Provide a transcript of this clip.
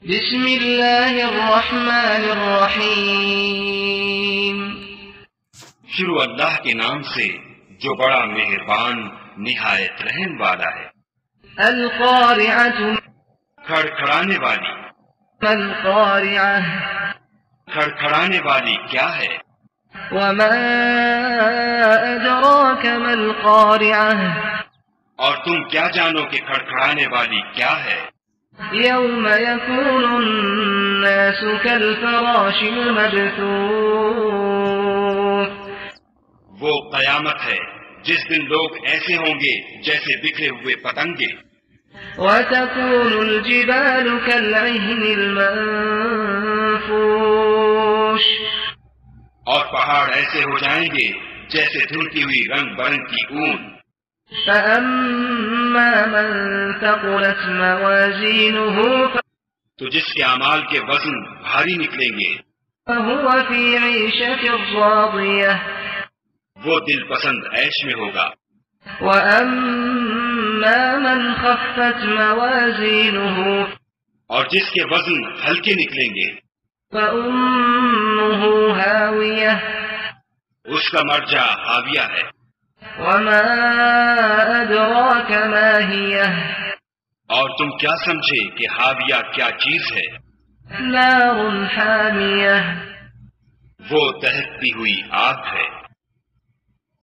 بسم اللہ الرحمن الرحیم، شروع اللہ کے نام سے جو بڑا مہربان نہایت رحم والا ہے۔ القارعۃ، کھڑکھڑانے والی۔ ما القارعہ، کھڑکھڑانے والی کیا ہے؟ وما ادراک ما القارعہ، اور تم کیا جانو کہ کھڑکھڑانے والی کیا ہے؟ یوم یکون الناس کالفراش المبثوث، وہ قیامت ہے جس دن لوگ ایسے ہوں گے جیسے بکھرے ہوئے پتنگے، وتكون الجبال كالعهن المنفوش، اور پہاڑ ایسے ہو جائیں گے جیسے دھلتی ہوئی رنگ برنگ کی اون۔ فأما من ثقلت موازينه تو جس کے اعمال کے وزن بھاری نکلیں گے فهو في عيشة راضية، وہ دل پسند عیش میں ہوگا۔ وأما من خفت موازينه اور جس کے وزن ہلکے نکلیں گے فأمه هاوية، اس کا مرجع حاویہ ہے۔ وما أدراك ما هي، اور تم کیا سمجھے کہ حاویہ کیا چیز ہے؟ نار حامية، وہ دہکتی ہوئی آگ ہے۔